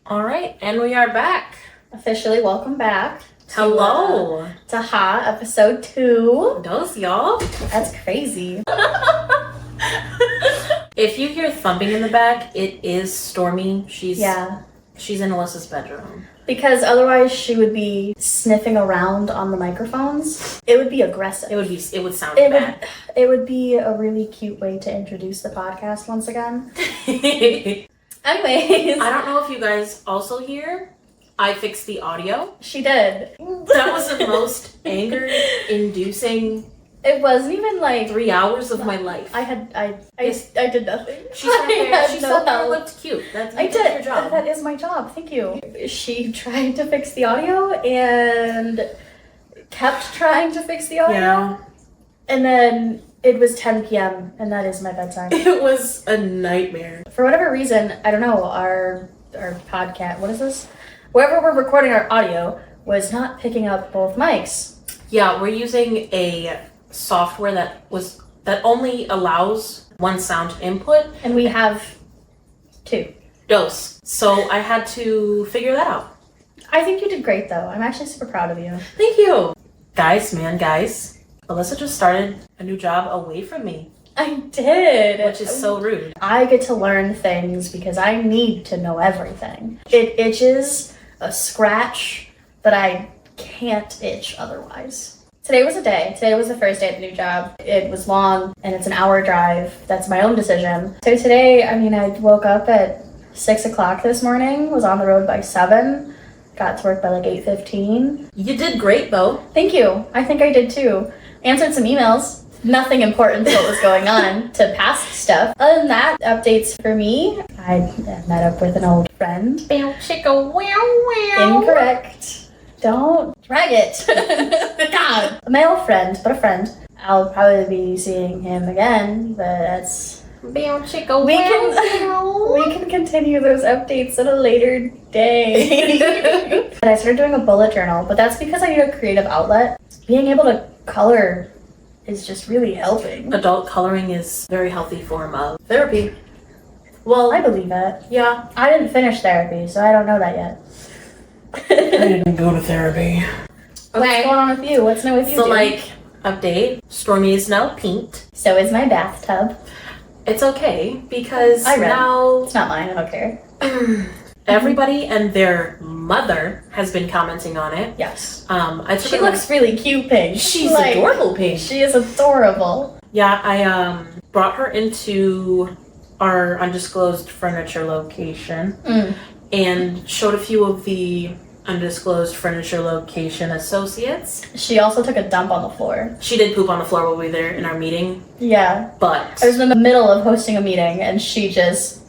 All right, and we are back. Officially, welcome back. Hello. To Episode 2. Those, y'all. That's crazy. If you hear thumping in the back, it is Stormy. She's in Alyssa's bedroom. Because otherwise she would be sniffing around on the microphones. It would be aggressive. It would sound bad. It would be a really cute way to introduce the podcast once again. Anyways. I don't know if you guys also hear. I fixed the audio. She did. That was the most anger-inducing. It wasn't even like 3 hours of my life. I did nothing. She sat there. She sat there and looked cute. That's your job. That is my job. Thank you. She tried to fix the audio and kept trying to fix the audio. Yeah. And then it was 10 p.m. and that is my bedtime. It was a nightmare. For whatever reason, I don't know, our podcast, what is this? Wherever we're recording our audio was not picking up both mics. Yeah, we're using a software that only allows one sound input. And we have 2. Dose. So I had to figure that out. I think you did great though. I'm actually super proud of you. Thank you. Guys. Alyssa just started a new job away from me. I did. Which is so rude. I get to learn things because I need to know everything. It itches a scratch that I can't itch otherwise. Today was a day. Today was the first day at the new job. It was long and it's an hour drive. That's my own decision. So today, I woke up at 6 o'clock this morning, was on the road by 7, got to work by like 8:15. You did great though. Thank you. I think I did too. Answered some emails. Nothing important to what was going on to past stuff. Other than that, updates for me. I met up with an old friend. Incorrect. Don't drag it. God. A male friend, but a friend. I'll probably be seeing him again, but that's... We can continue those updates at a later day. And I started doing a bullet journal, but that's because I need a creative outlet. Being able to color is just really helping. Adult coloring is a very healthy form of therapy. Well, I believe it. Yeah. I didn't finish therapy, so I don't know that yet. I didn't go to therapy. What's going on with you? What's new with you? So, update. Stormy is now pinked. So is my bathtub. It's okay, because now... It's not mine, I don't care. Everybody and their mother has been commenting on it. Yes. She looks really cute pink. She's adorable pink. She is adorable. Yeah, I brought her into our undisclosed furniture location and showed a few of the undisclosed furniture location associates. She also took a dump on the floor. She did poop on the floor while we were there in our meeting. Yeah. But I was in the middle of hosting a meeting and she just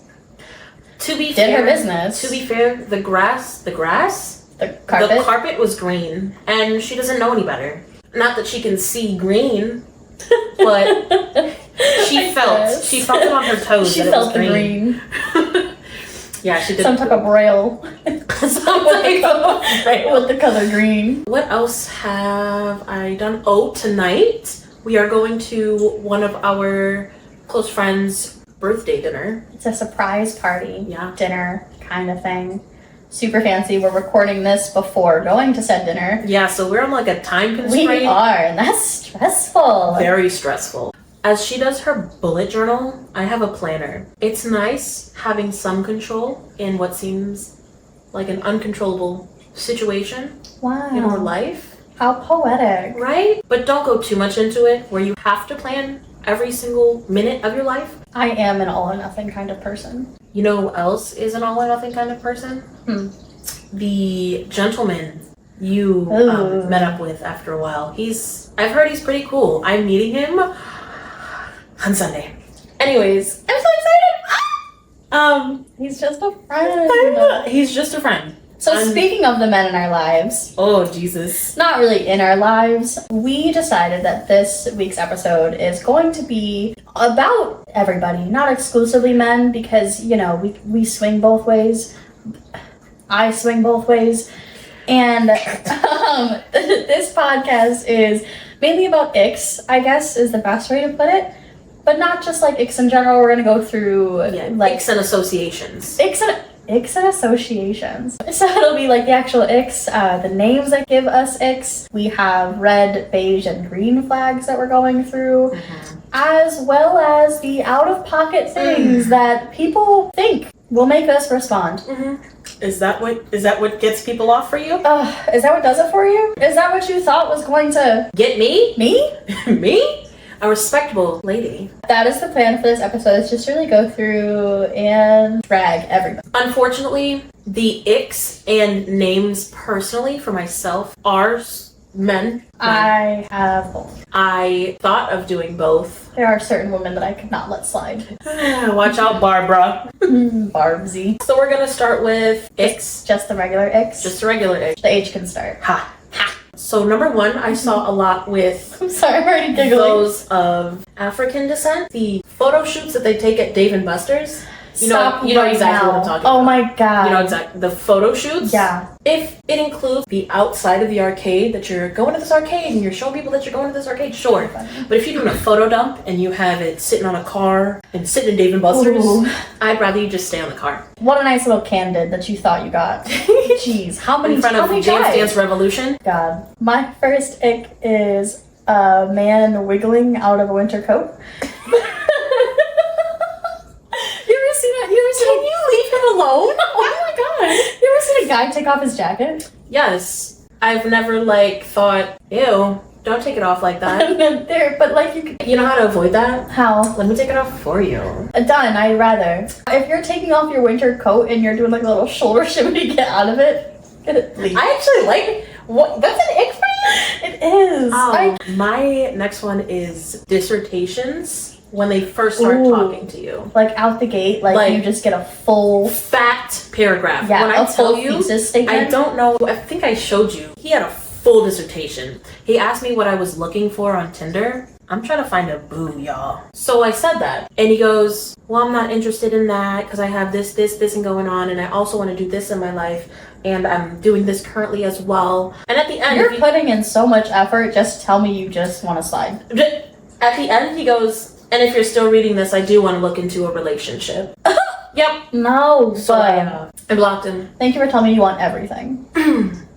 did her business. To be fair, the carpet was green, and she doesn't know any better. Not that she can see green, but she felt it on her toes. She that felt it was green. Yeah, she did. Some type of braille. With the color green. What else have I done? Oh, tonight we are going to one of our close friends' birthday dinner. It's a surprise party. Yeah. Dinner kind of thing. Super fancy. We're recording this before going to said dinner. Yeah, so we're on a time constraint. We are, and that's stressful. Very stressful. As she does her bullet journal, I have a planner. It's nice having some control in what seems like an uncontrollable situation in her life. How poetic. Right? But don't go too much into it where you have to plan every single minute of your life. I am an all or nothing kind of person. You know who else is an all or nothing kind of person? The gentleman you met up with after a while. I've heard he's pretty cool. I'm meeting him on Sunday. Anyways, I'm so excited! He's just a friend. He's just a friend. So speaking of the men in our lives. Oh, Jesus. Not really in our lives. We decided that this week's episode is going to be about everybody, not exclusively men, because, we swing both ways. I swing both ways. And this podcast is mainly about icks, I guess, is the best way to put it. But not just icks in general. We're going to go through icks and associations. Icks and Associations. So it'll be like the actual icks, the names that give us icks. We have red, beige, and green flags that we're going through, as well as the out-of-pocket things that people think will make us respond. Is that what gets people off for you? Is that what does it for you? Is that what you thought was going to get me? Me? Me? A respectable lady. That is the plan for this episode, is just really go through and drag everybody. Unfortunately, the icks and names personally for myself are men. I have both. I thought of doing both. There are certain women that I could not let slide. Watch out, Barbara. Barbsy. So we're gonna start with icks. Just the regular icks? Just the regular icks. The H can start. Ha. So number one, I saw a lot with I'm sorry, I'm already giggling. those of African descent. The photo shoots that they take at Dave & Buster's. You know exactly what I'm talking about. Oh my god. You know exactly the photo shoots. Yeah. If it includes the outside of the arcade, that you're going to this arcade and you're showing people that you're going to this arcade, sure. But if you're doing a photo dump and you have it sitting on a car and sitting in Dave & Buster's, I'd rather you just stay on the car. What a nice little candid that you thought you got. Jeez, how many in front of Dance Dance Revolution? God. My first ick is a man wiggling out of a winter coat. Can you leave him alone? Oh my god. You ever seen a guy take off his jacket? Yes. I've never thought, ew, don't take it off like that. But like you could... You know how to avoid that? How? Let me take it off for you. Done, I'd rather. If you're taking off your winter coat and you're doing like a little shoulder shimmy to get out of it, leave. I actually like what that's an ick for you? It is. My next one is dissertations. When they first start talking to you. Like out the gate, like you just get a full fat paragraph. Yeah, when I tell you, thesis statement. I don't know, I think I showed you. He had a full dissertation. He asked me what I was looking for on Tinder. I'm trying to find a boo, y'all. So I said that. And he goes, well, I'm not interested in that because I have this and going on. And I also want to do this in my life. And I'm doing this currently as well. And at the end... You're putting in so much effort. Just tell me you just want to slide. At the end, he goes... And if you're still reading this, I do want to look into a relationship. Yep. No, so I blocked him. Thank you for telling me you want everything.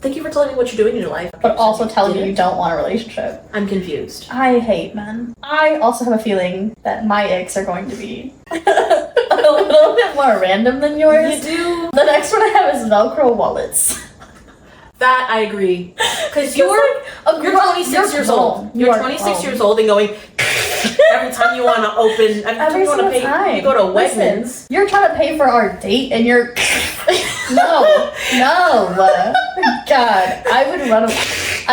Thank you for telling me what you're doing in your life. But also telling me you don't want a relationship. I'm confused. I hate men. I also have a feeling that my icks are going to be a little bit more random than yours. You do? The next one I have is Velcro wallets. That I agree. Because you're 26 years old. You're 26 years old and going every time you want to open. Every single time. You go to Wegmans. Listen, you're trying to pay for our date and you're... No. God, I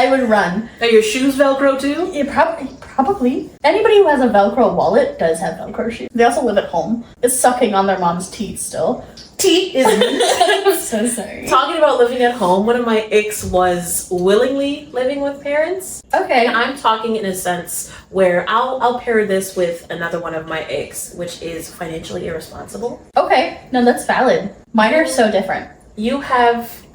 would run. Are your shoes Velcro too? Yeah, probably. Anybody who has a Velcro wallet does have Velcro shoes. They also live at home. It's sucking on their mom's teeth still. Teeth is... I'm so sorry. Talking about living at home, one of my icks was willingly living with parents. Okay. And I'm talking in a sense where I'll pair this with another one of my icks, which is financially irresponsible. Okay. No, that's valid. Mine are so different. You have...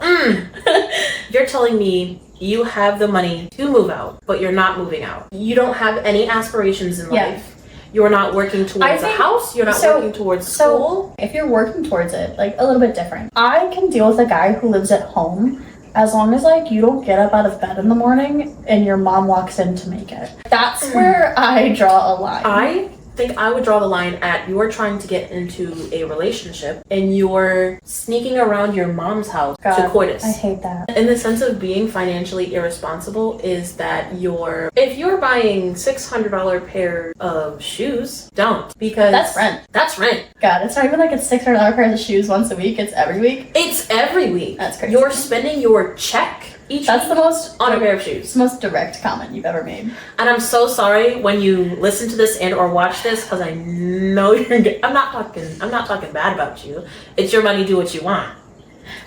You're telling me you have the money to move out, but you're not moving out. You don't have any aspirations in life. You're not working towards a house. You're not working towards school. If you're working towards it, like a little bit different. I can deal with a guy who lives at home as long as like you don't get up out of bed in the morning and your mom walks in to make it. That's where I draw a line. I think I would draw the line at you're trying to get into a relationship and you're sneaking around your mom's house to coitus. I hate that. In the sense of being financially irresponsible is that if you're buying $600 pair of shoes, don't, because that's rent. That's rent. God, it's not even like it's $600 pair of shoes once a week. It's every week. It's every week. That's crazy. You're spending your check each That's the most on a pair of shoes. It's the most direct comment you've ever made. And I'm so sorry when you listen to this and or watch this because I know you're. I'm not talking bad about you. It's your money. Do what you want.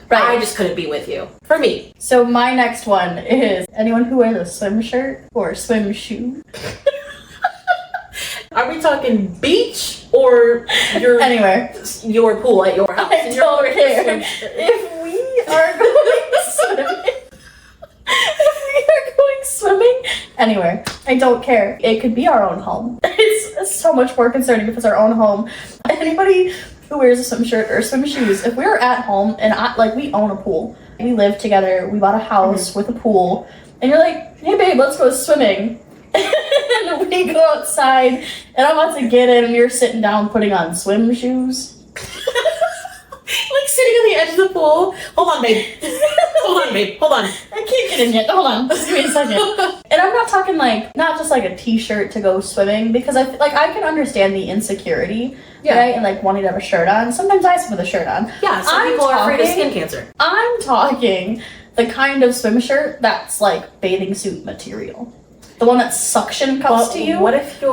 Right. I just couldn't be with you. For me. So my next one is anyone who wears a swim shirt or a swim shoe. Are we talking beach or anywhere? Your pool at your house? I don't care. If we are going swimming. If we are going swimming anywhere, I don't care. It could be our own home. It's so much more concerning if it's our own home. Anybody who wears a swim shirt or swim shoes, if we were at home and we own a pool, we live together, we bought a house with a pool, and you're like, hey babe, let's go swimming. And we go outside, and I'm about to get in, and you're sitting down putting on swim shoes. Like sitting on the edge of the pool. Hold on, babe. Hold on. I can't get in yet. Hold on. Just give me a second. And I'm not talking not just a t-shirt to go swimming, because I can understand the insecurity, right? And wanting to have a shirt on. Sometimes I swim with a shirt on. Yeah, some people are afraid of skin cancer. I'm talking the kind of swim shirt that's bathing suit material. The one that suction cups to you? What if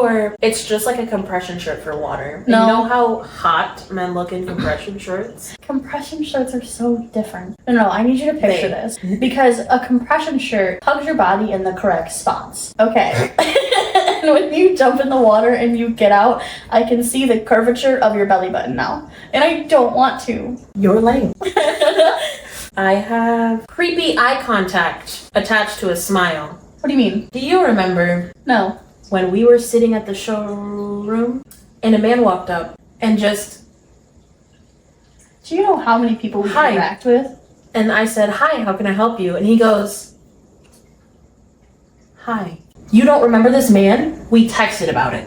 it's just like a compression shirt for water? No. You know how hot men look in compression shirts? Compression shirts are so different. No, I need you to picture this. Because a compression shirt hugs your body in the correct spots. Okay. And when you jump in the water and you get out, I can see the curvature of your belly button now. And I don't want to. You're lame. I have creepy eye contact attached to a smile. What do you mean? Do you remember? No. When we were sitting at the showroom and a man walked up and just... Do you know how many people we interact with? And I said, hi, how can I help you? And he goes, hi. You don't remember this man? We texted about it.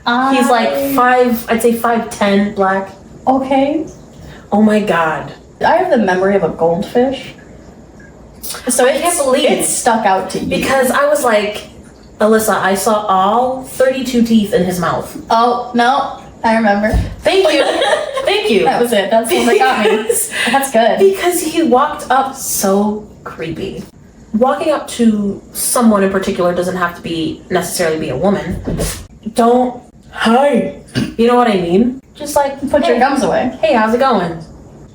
He's like 5'10", black. Okay. Oh my God. I have the memory of a goldfish. So I can't believe it stuck out to you. Because I was like, Alyssa, I saw all 32 teeth in his mouth. Oh, no. I remember. Thank you. Thank you. That was it. That's the one that got me. That's good. Because he walked up so creepy. Walking up to someone in particular doesn't have to necessarily be a woman. Don't, hi. You know what I mean? Just put your gums away. Hey, how's it going?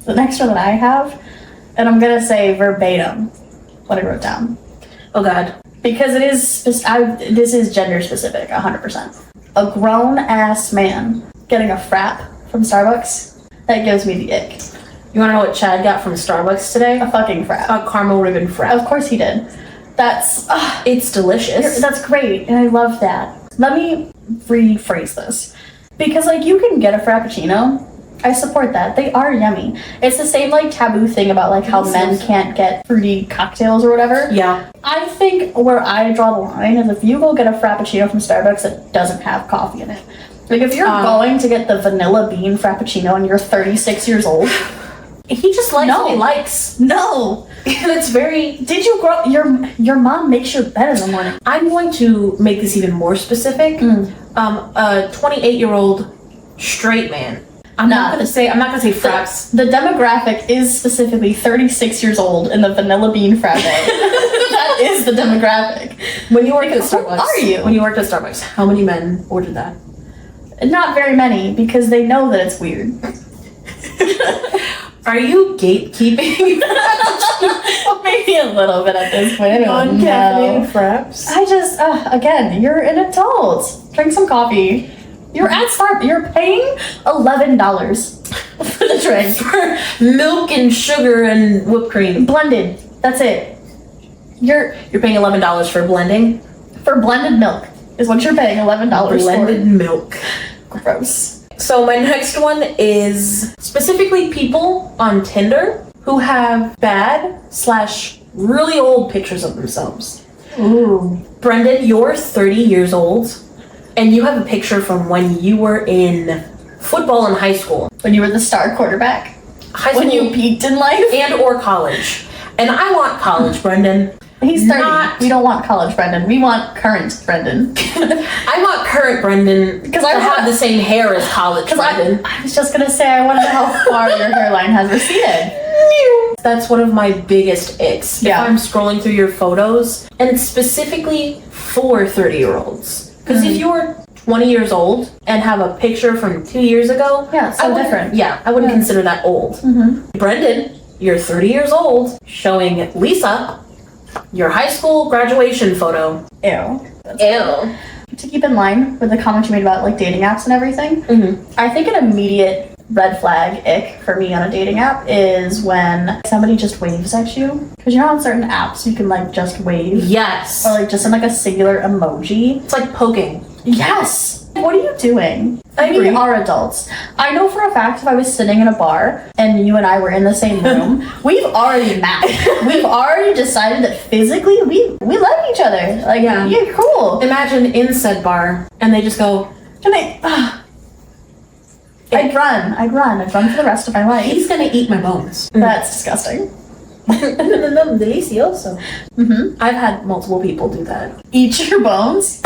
The next one that I have, and I'm going to say verbatim what I wrote down. Oh God. Because this is gender specific, 100%. A grown-ass man getting a frap from Starbucks, that gives me the ick. You wanna know what Chad got from Starbucks today? A fucking frap. A caramel ribbon frap. Of course he did. That's... it's delicious. That's great, and I love that. Let me rephrase this. Because, you can get a frappuccino. I support that. They are yummy. It's the same, taboo thing about, how men can't get fruity cocktails or whatever. Yeah. I think where I draw the line is if you go get a frappuccino from Starbucks that doesn't have coffee in it. If you're going to get the vanilla bean frappuccino and you're 36 years old... He just likes what he likes. No. That's very... Did you grow... Your mom makes your bed in the morning. I'm going to make this even more specific. A 28-year-old straight man. I'm not gonna say fraps. The demographic is specifically 36 years old in the vanilla bean frappe. That is the demographic. When you worked at Starbucks, who are you? When you worked at Starbucks, how many men ordered that? Not very many, because they know that it's weird. Are you gatekeeping? Maybe a little bit at this point. Non-caffeinated fraps. I just, again, you're an adult. Drink some coffee. You're at Starbucks. You're paying $11 for the drink. For milk and sugar and whipped cream. Blended. That's it. You're paying $11 for blending? For blended milk is what you're paying $11 for. Blended milk. Gross. So my next one is specifically people on Tinder who have bad/really old pictures of themselves. Ooh. Brendan, you're 30 years old and you have a picture from when you were in football in high school. When you were the star quarterback. High school. When you peaked in life. And or college. And I want college, Brendan. He's 30. We don't want college Brendan. We want current Brendan. I want current Brendan because I have the same hair as college Brendan. I was just going to say, I want to know how far your hairline has receded. That's one of my biggest icks. Yeah. If I'm scrolling through your photos, and it's specifically for 30-year-olds. Because if you're 20 years old and have a picture from 2 years ago, yeah, it's so different. Yeah, I wouldn't consider that old. Brendan, you're 30 years old, showing Lisa your high school graduation photo. Ew. Ew. To keep in line with the comments you made about dating apps and everything, I think an immediate red flag ick for me on a dating app is when somebody just waves at you. Because you know on certain apps you can just wave. Yes. Or just in a singular emoji. It's like poking. Yes. What are you doing? I We agree. are adults. I know for a fact if I was sitting in a bar and you and I were in the same room, we've already matched. We've already decided that physically we like each other. Like, Yeah. you're cool. Imagine in said bar, and they just go, And I'd run for the rest of my life. he's gonna eat my bones. That's disgusting. Delicioso. Mm-hmm. I've had multiple people do that. Eat your bones?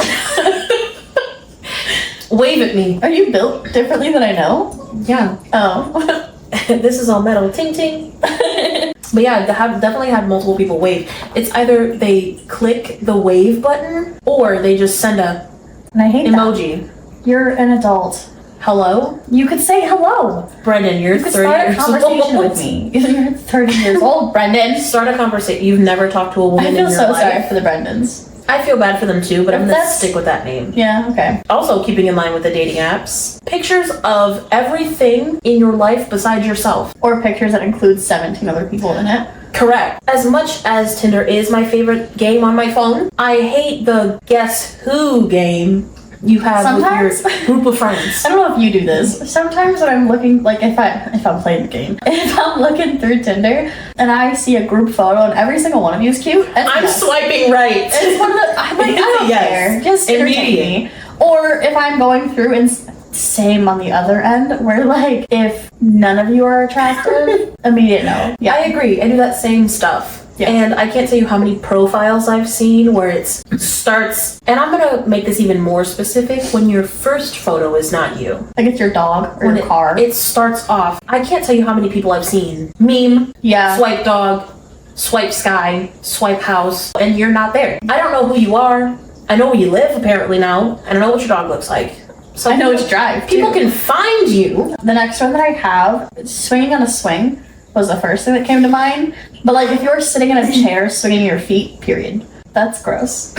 Wave at me. Are you built differently than I know? Yeah. Oh. This is all metal. Ting ting. But yeah, definitely had multiple people wave. It's either they click the wave button or they just send a And I hate emoji. that. You're an adult. Hello? You could say hello. Brendan, you're You could 30 start a years conversation old. with me. You're 30 years old, Brendan. Start a conversation. You've never talked to a woman I in feel your so life. sorry for the Brendans. I feel bad for them too, but I'm gonna That's- stick with that name. Yeah, okay. Also, keeping in line with the dating apps, pictures of everything in your life besides yourself. Or pictures that include 17 other people in it. Correct. As much as Tinder is my favorite game on my phone, I hate the guess who game you have Sometimes- with your group of friends. I don't know if you do this. Sometimes when I'm looking, like if I'm playing the game, if I'm looking through Tinder and I see a group photo and every single one of you is cute, that's I'm yes. swiping right. It's one of the, I'm like, I don't Yes. care. Just entertain me. Or if I'm going through and same on the other end, where like if none of you are attractive, immediate no. Yeah, I agree. I do that same stuff. Yeah. And I can't tell you how many profiles I've seen where it starts, and I'm gonna make this even more specific, when your first photo is not you. Like it's your dog or When your car. It starts off, I can't tell you how many people I've seen. Meme, Yeah. swipe dog, swipe sky, swipe house, and you're not there. I don't know who you are. I know where you live apparently now. I don't know what your dog looks like. So I know which drive. people too. can find you. The next one that I have, swinging on a swing, was the first thing that came to mind. But like if you're sitting in a chair swinging your feet, period. That's gross.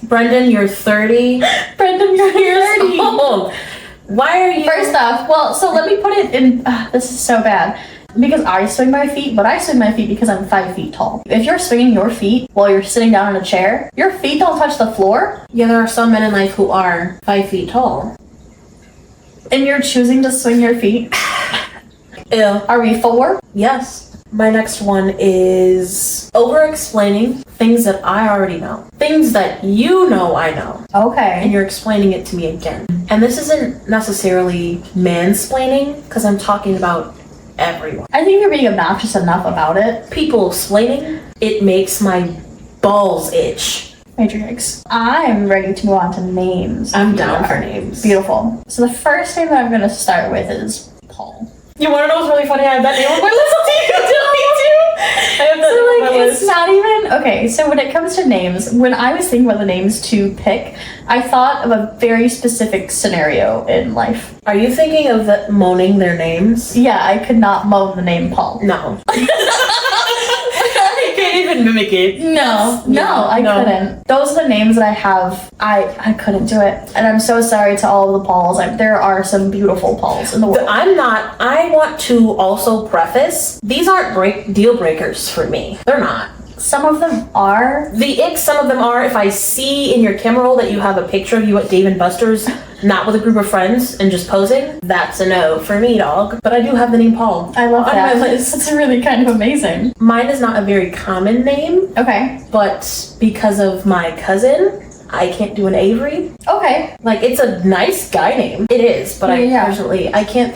Brendan, you're 30 Brendan, you're years 30. old. Why are you? First off, well, so let me put it in, this is so bad. Because I swing my feet, but I swing my feet because I'm 5 feet tall. If you're swinging your feet while you're sitting down in a chair, your feet don't touch the floor, Yeah, there are some men in life who are 5 feet tall. and you're choosing to swing your feet. Ew. Are we 4? Yes. My next one is over-explaining things that I already know. Things that you know I know. And Okay. you're explaining it to me again. And this isn't necessarily mansplaining, because I'm talking about everyone. I think you're being obnoxious enough about it. People explaining, it makes my balls itch. Matrix. I'm ready to move on to names. I'm if you down are. for names. Beautiful. So the first name that I'm going to start with is Paul. You want to know what's really funny? I have that name on my list. I have that So name on like my it's list. not even okay. So when it comes to names, when I was thinking about the names to pick, I thought of a very specific scenario in life. Are you thinking of moaning their names? Yeah, I could not moan the name Paul. No. I can't even mimic it. No, I couldn't. Those are the names that I have. I couldn't do it, and I'm so sorry to all of the Pauls. There are some beautiful Pauls in the world. I want to also preface, these aren't deal breakers for me. They're not. Some of them are. The icks, some of them are, if I see in your camera roll that you have a picture of you at Dave & Buster's, not with a group of friends and just posing, that's a no for me, dog. But I do have the name Paul I love on that. my list. It's really kind of amazing. Mine is not a very common name, Okay. but because of my cousin, I can't do an Avery. Okay. Like, it's a nice guy name. It is, but Yeah. unfortunately, I cannot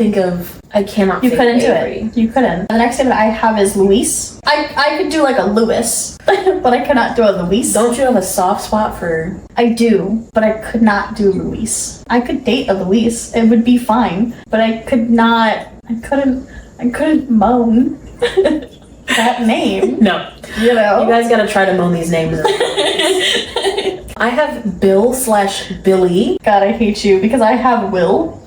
You think couldn't do Avery. it. You couldn't. The next name that I have is Luis. I could do like a Louis, but I could not do a Luis. Don't you have a soft spot for... I do, but I could not do Luis. I could date a Luis. It would be fine, but I could not. I couldn't moan that name. No. You know. You guys gotta try to moan these names. I have Bill/Billy. God, I hate you because I have Will.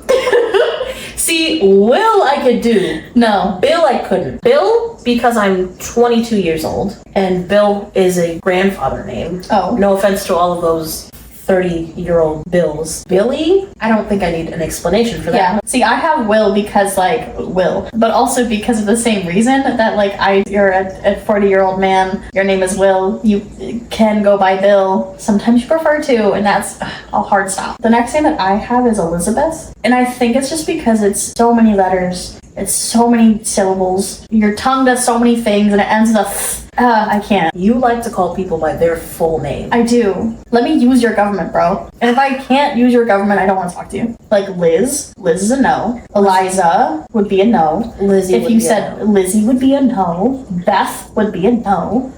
See, Will I could do. No. Bill I couldn't. Bill, because I'm 22 years old, and Bill is a grandfather name. Oh. No offense to all of those 30-year-old Bills. Billy? I don't think I need an explanation for that. Yeah. See, I have Will because, like, Will. But also because of the same reason that, like, you're a 40-year-old man, your name is Will, you can go by Bill. Sometimes you prefer to, and that's a hard stop. The next name that I have is Elizabeth. And I think it's just because it's so many letters. It's so many syllables. Your tongue does so many things, and it ends with a I can't. You like to call people by their full name. I do. Let me use your government, bro. And if I can't use your government, I don't want to talk to you. Like Liz. Liz is a no. Eliza would be a no. Lizzie if you said no. Lizzie would be a no. Beth would be a no.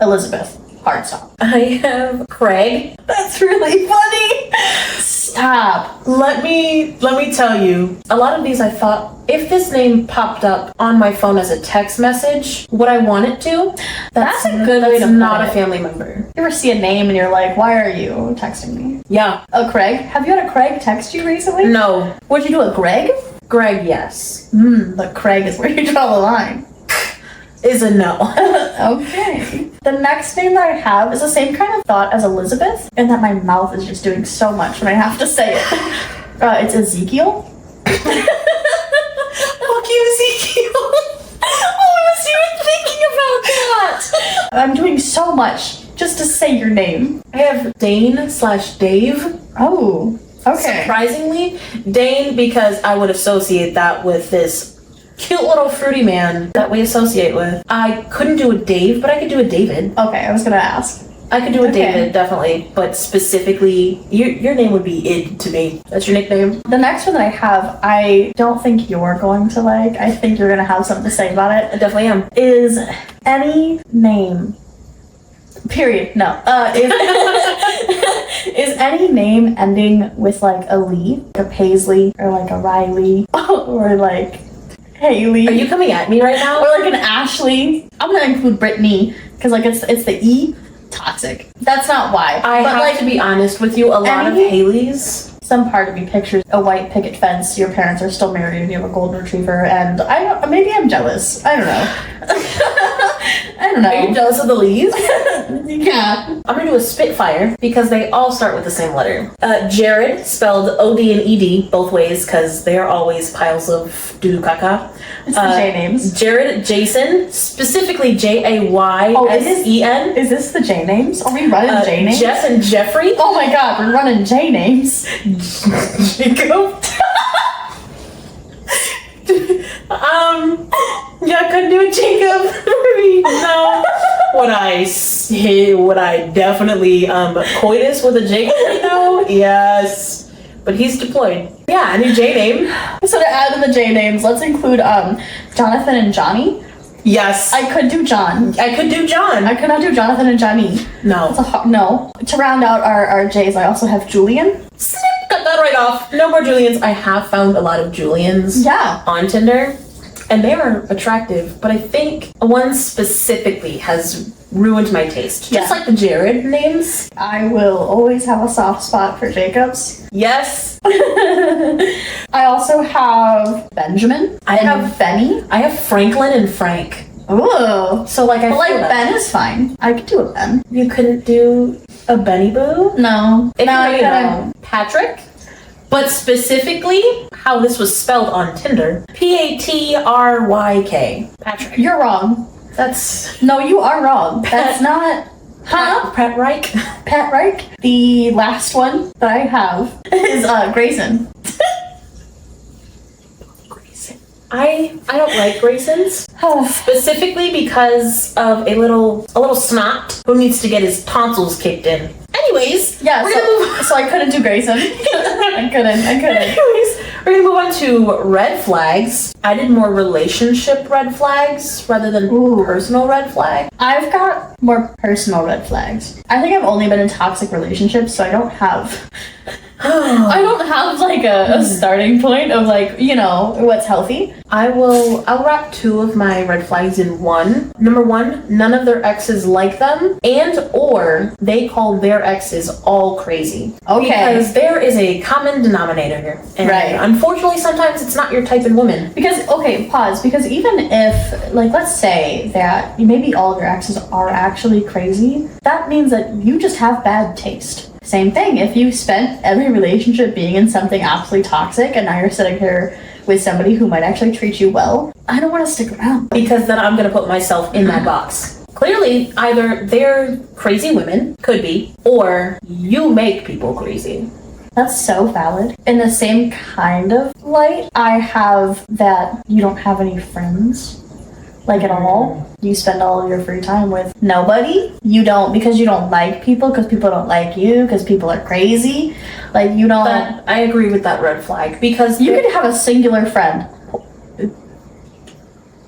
Elizabeth. Hard stop. I have Craig. That's really funny. Stop. Let me tell you, a lot of these I thought, if this name popped up on my phone as a text message, would I want it to? That's a good way to put it. Not a it. family member. You ever see a name and you're like, why are you texting me? Yeah. Oh, Craig? Have you had a Craig text you recently? No. What'd you do, a Greg? Greg, yes. But Craig is where you draw the line. Is a no. Okay. The next name that I have is the same kind of thought as Elizabeth, and that my mouth is just doing so much when I have to say it. It's Ezekiel. Fuck you, Ezekiel. What was you thinking about that? I'm doing so much just to say your name. I have Dane/Dave. Oh, okay. Surprisingly, Dane, because I would associate that with this cute little fruity man that we associate with. I couldn't do a Dave, but I could do a David. Okay, I was gonna ask. I could do a David, definitely, but specifically, your name would be Id to me. That's your nickname? The next one that I have, I don't think you're going to like. I think you're gonna have something to say about it. I definitely am. Is any name, period, no, is any name ending with like a Lee, like a Paisley, or like a Riley, or like Hailey? Are you coming at me right now? Or like an Ashley? I'm gonna include Brittany because like it's the E. Toxic. That's not why. I have to be honest with you. A lot of Hailey's. Some part of me pictures a white picket fence. Your parents are still married, and you have a golden retriever. And maybe I'm jealous. I don't know. I don't know. Are you jealous of the Lees? Yeah. I'm gonna do a Spitfire because they all start with the same letter. Jared, spelled O-D and E-D both ways because they are always piles of doo-doo caca. It's the J names. Jared, Jason, specifically J-A-Y-S-E-N. Is this the J names? Are we running J names? Jeff and Jeffrey. Oh my god, we're running J names. Jacob. Yeah, I couldn't do it, Jacob. No. Would I definitely coitus with a Jacob right now? Yes. But he's deployed. Yeah, a new J name. So to add to the J names, let's include Jonathan and Johnny. Yes. I could do John. I could do John. I could not do Jonathan and Johnny. No. No. To round out our J's, I also have Julian. Snip, cut that right off. No more Julians. I have found a lot of Julians on Tinder, and they are attractive, but I think one specifically has ruined my taste. Just like the Jared names. I will always have a soft spot for Jacobs. Yes. I also have Benjamin. I have Benny. I have Franklin and Frank. Ooh. So like Ben is fine. I could do a Ben. You couldn't do a Benny Boo? No. I couldn't. Patrick? But specifically, how this was spelled on Tinder. P-A-T-R-Y-K. Patrick. You're wrong. No, you are wrong. That's not... Pat Reich. Pat Reich. The last one that I have is Grayson. Grayson. I don't like Graysons. Specifically because of a little snot who needs to get his tonsils kicked in. Anyways, so I couldn't do Grayson. I couldn't. Anyways, we're gonna move on to red flags. I did more relationship red flags rather than personal red flag. I've got more personal red flags. I think I've only been in toxic relationships, so I don't have like a starting point of like, what's healthy. I'll wrap two of my red flags in one. Number one, none of their exes like them, and or they call their exes all crazy. Okay. Because there is a common denominator here. And unfortunately, sometimes it's not your type of woman. Because even if, like, let's say that maybe all of your exes are actually crazy, that means that you just have bad taste. Same thing. If you spent every relationship being in something absolutely toxic and now you're sitting here with somebody who might actually treat you well, I don't want to stick around. Because then I'm going to put myself in that box. Clearly, either they're crazy women, could be, or you make people crazy. That's so valid. In the same kind of light, I have that you don't have any friends. Like at all. You spend all of your free time with nobody. You don't, because you don't like people, because people don't like you, because people are crazy. Like you don't. I agree with that red flag, because you could have a singular friend.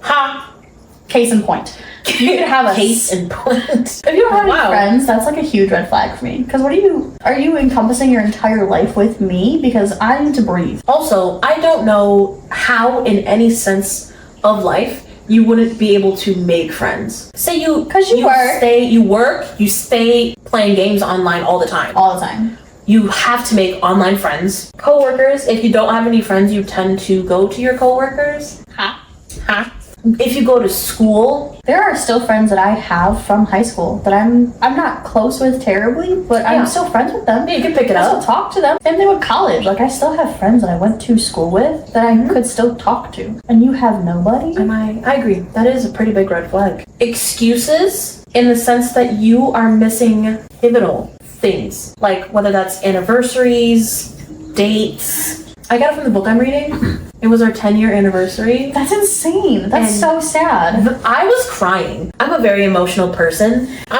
Ha! Case in point. You could have a case in point. If you don't have any friends, that's like a huge red flag for me. Because are you encompassing your entire life with me? Because I need to breathe. Also, I don't know how in any sense of life you wouldn't be able to make friends. Say you you stay playing games online all the time. All the time. You have to make online friends. Coworkers, if you don't have any friends, you tend to go to your coworkers. Ha. If you go to school, there are still friends that I have from high school that I'm not close with terribly, but I'm still friends with them. Yeah, you can pick it up. I still talk to them. Same thing with college. Like I still have friends that I went to school with that I could still talk to. And you have nobody? I agree. That is a pretty big red flag. Excuses in the sense that you are missing pivotal things. Like whether that's anniversaries, dates. I got it from the book I'm reading. It was our 10-year anniversary. That's insane. That's so sad. I was crying. I'm a very emotional person. And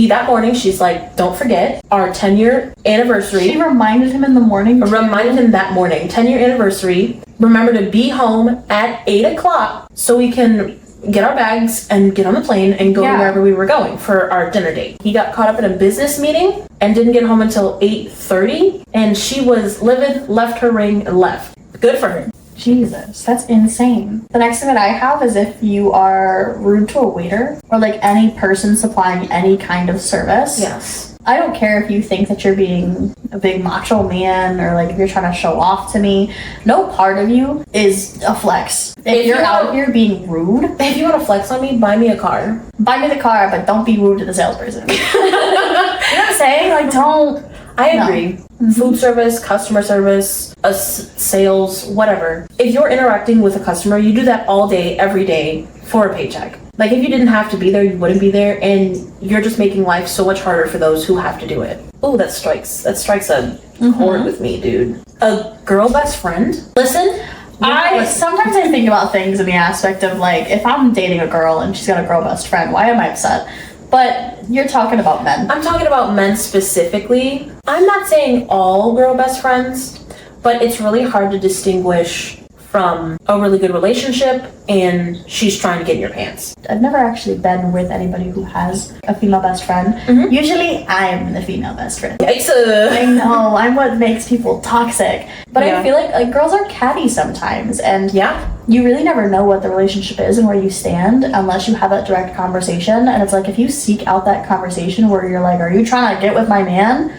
that morning, she's like, don't forget our 10-year anniversary. She reminded him in the morning. Reminded him that morning, 10-year anniversary. Remember to be home at 8 o'clock so we can get our bags and get on the plane and go to wherever we were going for our dinner date. He got caught up in a business meeting and didn't get home until 8:30, and she was livid, left her ring, and left. Good for her. Jesus, that's insane. The next thing that I have is if you are rude to a waiter or like any person supplying any kind of service. Yes. I don't care if you think that you're being a big macho man or like if you're trying to show off to me. No part of you is a flex. If you're out here being rude. If you want to flex on me, buy me a car. Buy me the car, but don't be rude to the salesperson. You know what I'm saying? Like don't. I agree. Mm-hmm. Food service, customer service, sales, whatever. If you're interacting with a customer, you do that all day, every day for a paycheck. Like if you didn't have to be there, you wouldn't be there, and you're just making life so much harder for those who have to do it. Oh, that strikes a chord with me, dude. A girl best friend? Listen. Sometimes I think about things in the aspect of like, if I'm dating a girl and she's got a girl best friend, why am I upset? But you're talking about men. I'm talking about men specifically. I'm not saying all girl best friends, but it's really hard to distinguish from a really good relationship and she's trying to get in your pants. I've never actually been with anybody who has a female best friend. Mm-hmm. Usually I'm the female best friend. I know, I'm what makes people toxic. But I feel like girls are catty sometimes, and you really never know what the relationship is and where you stand unless you have that direct conversation. And it's like, if you seek out that conversation where you're like, are you trying to get with my man?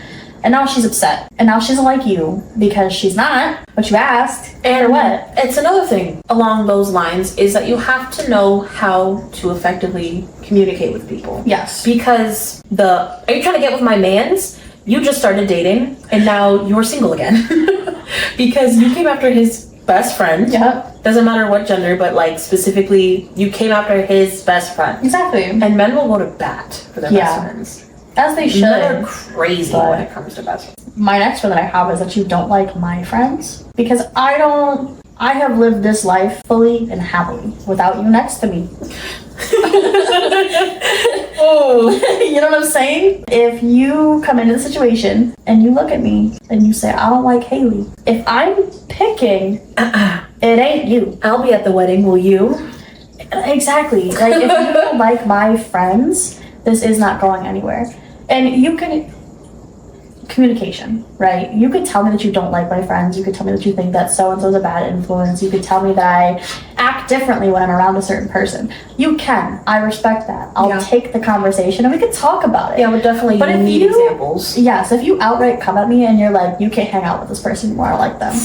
And now she's upset. And now she doesn't like you because she's not, but you asked. And for what? It's another thing along those lines is that you have to know how to effectively communicate with people. Yes. Because are you trying to get with my mans? You just started dating and now you're single again. Because you came after his best friend. Yep. Doesn't matter what gender, but like specifically you came after his best friend. Exactly. And men will go to bat for their best friends. As they should. Men are crazy when it comes to best friends. My next one that I have is that you don't like my friends. Because I have lived this life fully and happily without you next to me. Oh. You know what I'm saying? If you come into the situation and you look at me and you say, I don't like Hailey. If I'm picking, it ain't you. I'll be at the wedding, will you? Exactly. Like, if you don't like my friends, this is not going anywhere. And you can communication, right? You could tell me that you don't like my friends. You could tell me that you think that so-and-so's a bad influence. You could tell me that I act differently when I'm around a certain person. You can. I respect that. I'll take the conversation and we could talk about it. Yeah, we definitely need examples. Yes, if you outright come at me and you're like, you can't hang out with this person anymore, I like them.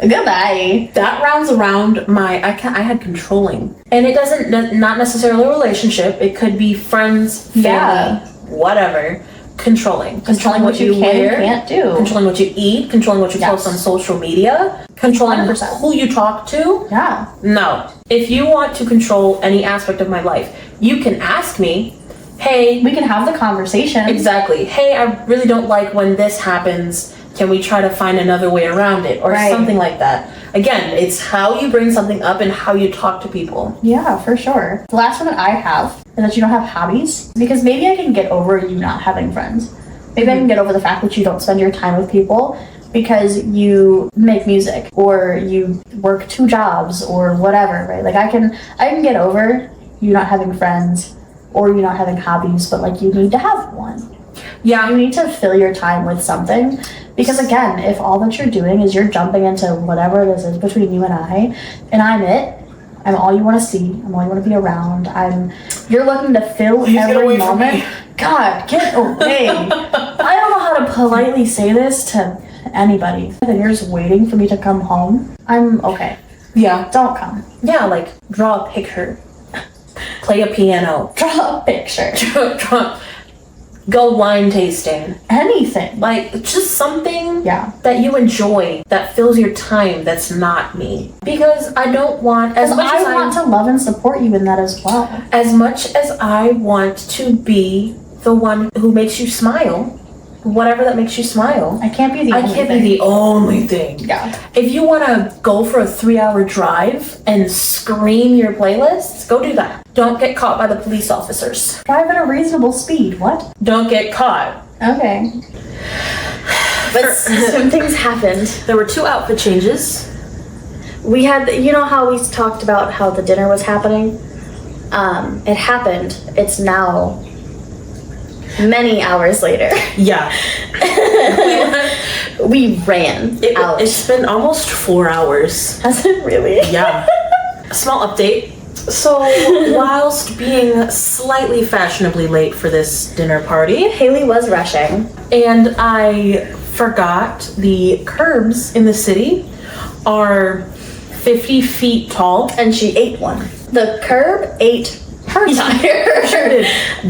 Goodbye. That rounds around I had controlling. And it doesn't, not necessarily a relationship. It could be friends, family. whatever. Controlling what you can wear, and can't do. controlling what you eat, controlling what you post on social media, controlling 100%. who you talk to. Yeah. No. If you want to control any aspect of my life, you can ask me, hey, We can have the conversation. exactly, hey, I really don't like when this happens. Can we try to find another way around it? Or Right. something like that. Again, it's how you bring something up and how you talk to people. Yeah, for sure. The last one that I have is that you don't have hobbies, because maybe I can get over you not having friends. Maybe I can get over the fact that you don't spend your time with people because you make music or you work 2 jobs or whatever, right? Like I can get over you not having friends or you not having hobbies, but like you need to have one. Yeah. You need to fill your time with something, because again, if all that you're doing is you're jumping into whatever this is between you and I'm it. I'm all you want to see. I'm all you want to be around. You're looking to fill every moment. God, get away. I don't know how to politely say this to anybody. And you're just waiting for me to come home. I'm okay. Yeah. Don't come. Yeah, like draw a picture. Play a piano. Draw a picture. Go wine tasting. Anything. Like, just something Yeah. that you enjoy, that fills your time, that's not me. Because I don't want, as much as I want to love and support you in that as well. as much as I want to be the one who makes you smile, whatever that makes you smile, I can't be the only I can't thing. be the only thing. Yeah. If you want to go for a 3-hour drive and scream your playlists, go do that. Don't get caught by the police officers. Drive at a reasonable speed. What? Don't get caught. Okay. But some things happened. There were 2 outfit changes. We had, you know how we talked about how the dinner was happening? It happened. It's now many hours later. Yeah. We ran out. It's been almost 4 hours. Has it really? Yeah. A small update. So, whilst being slightly fashionably late for this dinner party, Hailey was rushing. and I forgot the curbs in the city are 50 feet tall. And she ate one. The curb ate her tire. Sure did.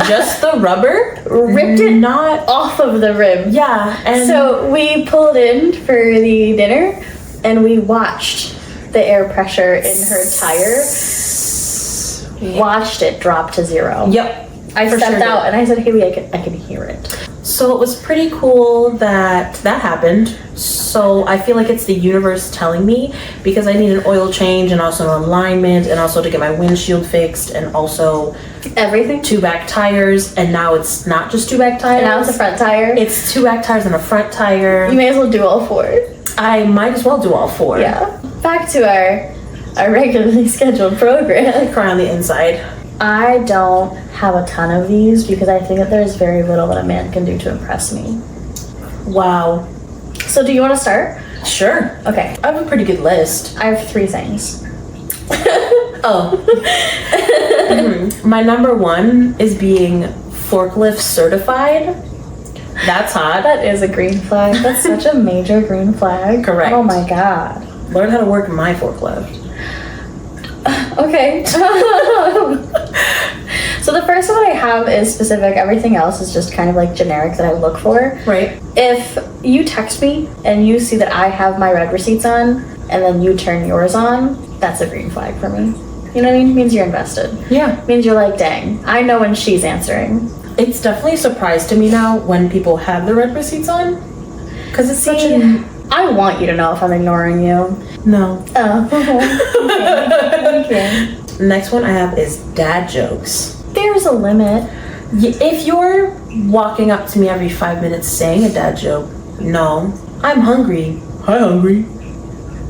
Just the rubber. Ripped it Not. off of the rim. Yeah. And So we pulled in for the dinner and we watched the air pressure in her tire. Watched it drop to 0. Yep. I For stepped sure out did. and I said, Haley, I can hear it. So it was pretty cool that happened. So I feel like it's the universe telling me, because I need an oil change and also an alignment and also to get my windshield fixed and also Everything. 2 back tires. And now it's not just 2 back tires. And now it's a front tire. It's 2 back tires and a front tire. You may as well do all 4. I might as well do all 4. Yeah. Back to our regularly scheduled program. Cry on the inside. I don't have a ton of these because I think that there's very little that a man can do to impress me. Wow. So do you want to start? Sure. Okay. I have a pretty good list. I have 3 things. Oh. My number 1 is being forklift certified. That's hot. That is a green flag. That's such a major green flag. Correct. Oh my god. Learn how to work my forklift. Okay. So the first one I have is specific. Everything else is just kind of like generic that I look for. Right. If you text me and you see that I have my red receipts on and then you turn yours on, that's a green flag for me. You know what I mean? It means you're invested. Yeah. It means you're like, dang, I know when she's answering. It's definitely a surprise to me now when people have the red receipts on. Because it's such a... I want you to know if I'm ignoring you. No. Oh. Okay. Next one I have is dad jokes. There's a limit. If you're walking up to me every 5 minutes saying a dad joke, no. I'm hungry. Hi, hungry.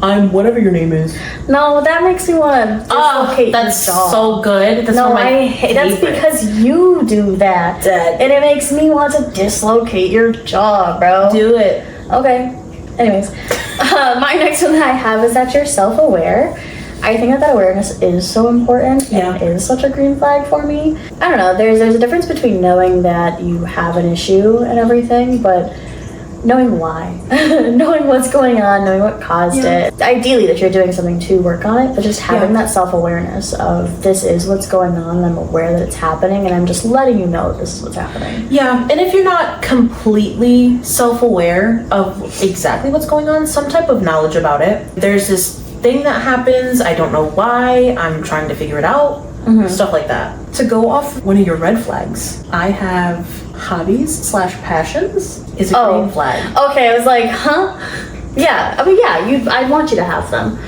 I'm whatever your name is. No, that makes me want to dislocate that's your jaw. so good. That's No, one of my I hate. That's favorites. because you do that, Dead. and it makes me want to dislocate your jaw, bro. Do it. Okay. Anyways, my next one that I have is that you're self-aware. I think that awareness is so important and is such a green flag for me. I don't know. There's a difference between knowing that you have an issue and everything, but knowing why, knowing what's going on, knowing what caused it. Ideally that you're doing something to work on it, but just having that self-awareness of this is what's going on, and I'm aware that it's happening, and I'm just letting you know this is what's happening. Yeah, and if you're not completely self-aware of exactly what's going on, some type of knowledge about it. There's this thing that happens, I don't know why, I'm trying to figure it out, stuff like that. To go off one of your red flags, I have hobbies/passions is a green flag. Okay, I was like, huh? Yeah, I mean, yeah, I'd want you to have them.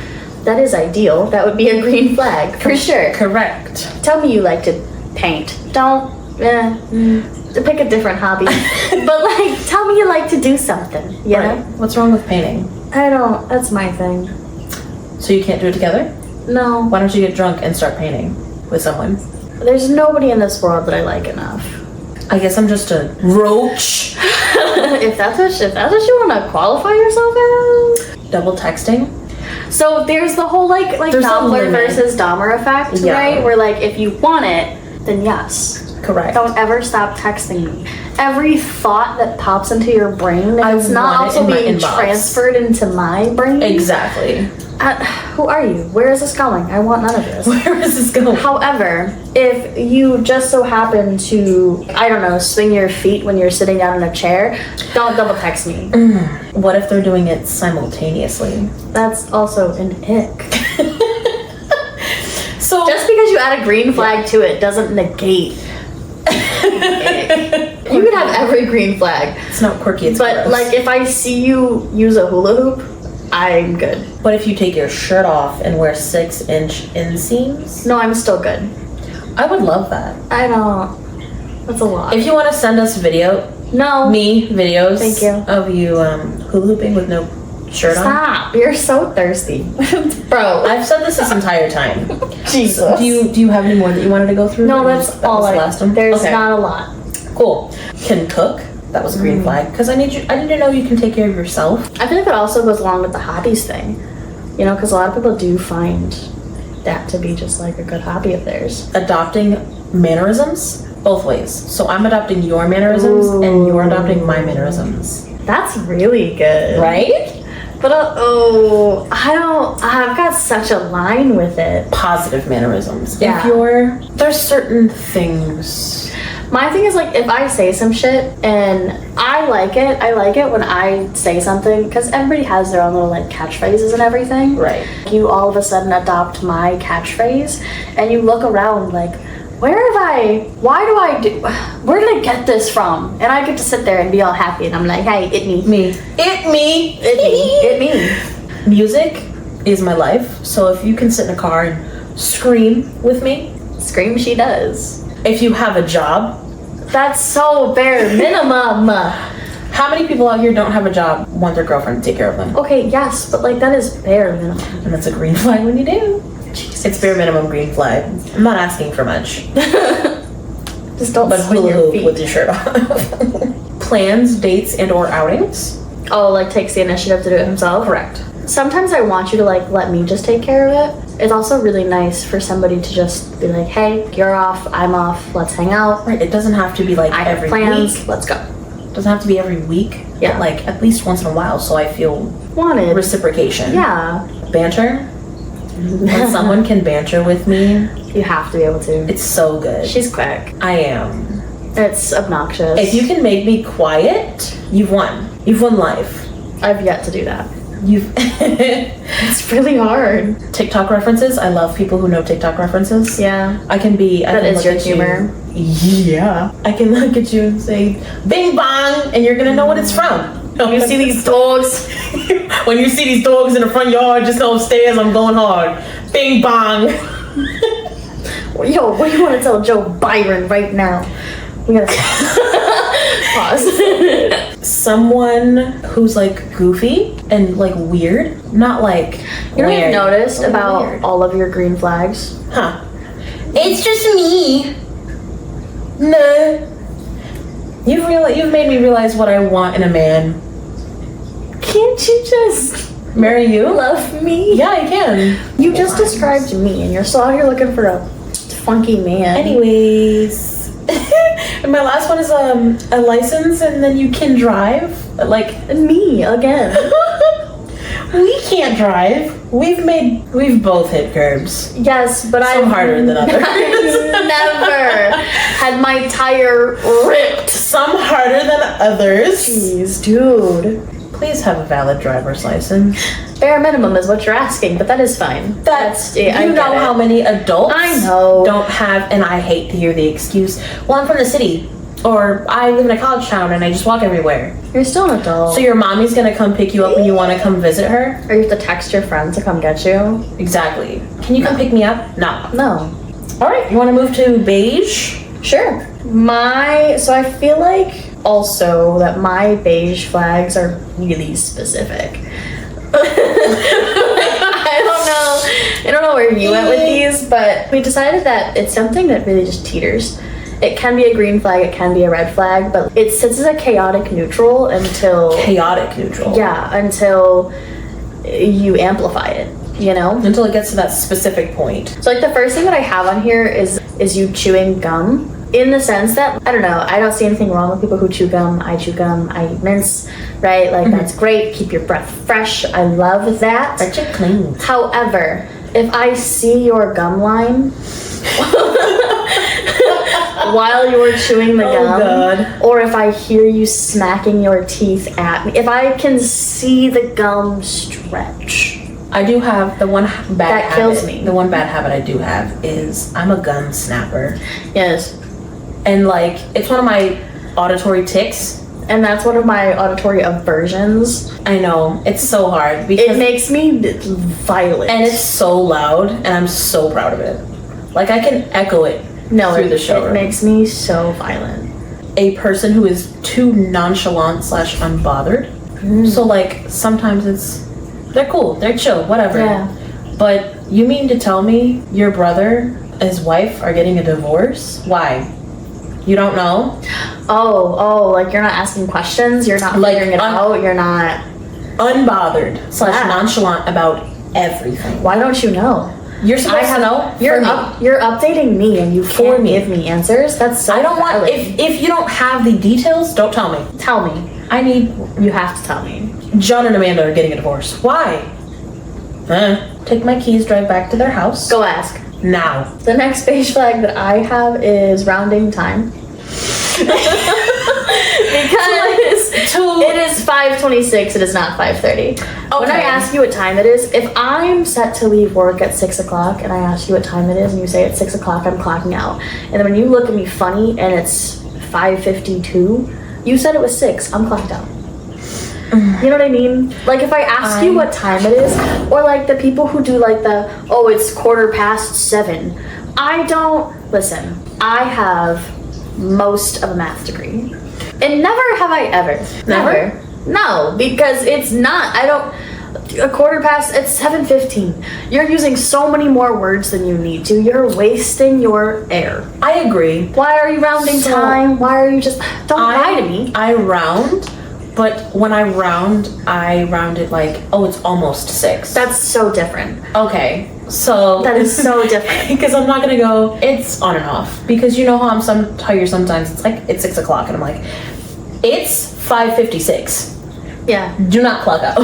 That is ideal. That would be a green flag, for sure. Correct. Tell me you like to paint. Don't, pick a different hobby. But, like, tell me you like to do something, you know? What's wrong with painting? That's my thing. So you can't do it together? No. Why don't you get drunk and start painting with someone? There's nobody in this world that I like enough. I guess I'm just a roach. if that's what you want to qualify yourself as. Double texting. So there's the whole like Doppler versus Dahmer effect, right? Where like if you want it, then yes. Correct. Don't ever stop texting me. Every thought that pops into your brain, it's not also being transferred into my brain. Exactly. Who are you? Where is this going? I want none of this. Where is this going? However, if you just so happen to, I don't know, swing your feet when you're sitting down in a chair, don't double text me. What if they're doing it simultaneously? That's also an ick. So just because you add a green flag to it doesn't negate. You can have every green flag. It's not quirky, it's but gross. like if I see you use a hula hoop, I'm good. What if you take your shirt off and wear 6-inch inseams? No, I'm still good. I would love that. I don't. That's a lot. If you want to send us videos Thank you. of you hula hooping with no shirt on. Stop. You're so thirsty. Bro. I've said this entire time. Jesus. Do you have any more that you wanted to go through? No, that's all. Last one? There's not a lot. Cool. Can cook. That was a green flag. Because I need to know you can take care of yourself. I feel like it also goes along with the hobbies thing. You know, because a lot of people do find that to be just like a good hobby of theirs. Adopting mannerisms both ways. So I'm adopting your mannerisms and you're adopting my mannerisms. That's really good. Right? But I've got such a line with it. Positive mannerisms. Yeah. There's certain things. My thing is like if I say some shit and I like it when I say something because everybody has their own little like catchphrases and everything. Right. You all of a sudden adopt my catchphrase and you look around like, where did I get this from? And I get to sit there and be all happy and I'm like, hey, it me. It me. Music is my life. So if you can sit in a car and scream with me. Scream she does. If you have a job. That's so bare minimum. How many people out here don't have a job, want their girlfriend to take care of them? Okay, yes, but like that is bare minimum. And that's a green flag when you do. Jesus. It's bare minimum green flag. I'm not asking for much. Just don't swing hula your hoop feet. with your shirt off. Plans, dates, and or outings. Oh, like takes the initiative to do it himself? Correct. Sometimes I want you to like let me just take care of it. It's also really nice for somebody to just be like, hey, you're off, I'm off, let's hang out. Right, it doesn't have to be like I have every plans, week. let's go. It doesn't have to be every week. Yeah. But like at least once in a while so I feel Wanted. reciprocation. Yeah. Banter. When someone can banter with me, You have to be able to. it's so good. She's quick. I am. It's obnoxious. If you can make me quiet, you've won. You've won life. I've yet to do that. It's really hard. TikTok references. I love people who know TikTok references. Yeah. That is your humor. Yeah. I can look at you and say, bing bong, and you're gonna know what it's from. You see these dogs? When you see these dogs in the front yard, just go upstairs, I'm going hard. Bing bong. Yo, what do you want to tell Joe Byron right now? We gotta pause. Someone who's like goofy and like weird, not like You know what I've noticed but about weird. all of your green flags? Huh. It's just me. Nah. You've made me realize what I want in a man. Can't you just Marry you? love me? Yeah, I can. You just described me and you're still out here looking for a funky man. Anyways, And my last one is a license, and then you can drive. Like me again. we can't drive. We've both hit curbs. Yes, but Some harder than others. I've never had my tire ripped. Some harder than others. Jeez, dude. Please have a valid driver's license. Bare minimum is what you're asking, but that is fine. That's I you know get it. how many adults I know don't have, and I hate to hear the excuse, well, I'm from the city, or I live in a college town and I just walk everywhere. You're still an adult. So your mommy's gonna come pick you up when you want to come visit her? Or you have to text your friend to come get you? Exactly. Can you come pick me up? No. No. Alright, you want to move to beige? Sure. So I feel like also that my beige flags are really specific. I don't know where you went with these, but we decided that it's something that really just teeters. It can be a green flag, it can be a red flag, but it sits as a chaotic neutral until... Chaotic neutral. Yeah, until you amplify it, you know? Until it gets to that specific point. So like the first thing that I have on here is you chewing gum. In the sense that, I don't know, I don't see anything wrong with people who chew gum. I chew gum, I eat mints, right? Like that's great, keep your breath fresh. I love that. Such a clean. However, if I see your gum line while you're chewing the gum, God. or if I hear you smacking your teeth at me, if I can see the gum stretch, I do have the one bad that habit. kills me. The one bad habit I do have is I'm a gum snapper. Yes. And like, it's one of my auditory tics. And that's one of my auditory aversions. I know, it's so hard because It makes me violent. and it's so loud, and I'm so proud of it. Like, I can echo it through the showroom. It makes me so violent. A person who is too nonchalant / unbothered. So like, sometimes they're cool, they're chill, whatever. Yeah. But you mean to tell me your brother and his wife are getting a divorce? Why? You don't know? Oh, like you're not asking questions, you're not Like, figuring it out, you're not... Unbothered / Yeah. nonchalant about everything. Why don't you know? You're supposed to know. You're for me. you're updating me and you For can't me. give me answers? That's so I don't want, valid. if you don't have the details, don't tell me. Tell me. I need, You have to tell me. John and Amanda are getting a divorce. Why? Take my keys, drive back to their house. Go ask. Now. The next beige flag that I have is rounding time. Because it is 5:26, it is not 5:30. When I ask you what time it is, if I'm set to leave work at 6 o'clock and I ask you what time it is and you say it's 6 o'clock, I'm clocking out. And then when you look at me funny and it's 5:52, you said it was 6, I'm clocked out. You know what I mean? Like if I ask you what time it is, or like the people who do like it's 7:15. I don't, listen, I have most of a math degree. And never have I ever. Never? No, because it's not, it's 7:15. You're using so many more words than you need to. You're wasting your air. I agree. Why are you rounding time? Why are you just, don't lie to me. I round, but when I round it like, it's almost 6. That's so different. Okay, so That is so different. because I'm not gonna go, it's on and off. Because you know how how you're sometimes, it's like, it's 6 o'clock, and I'm like, it's 5:56. Yeah. Do not clock out.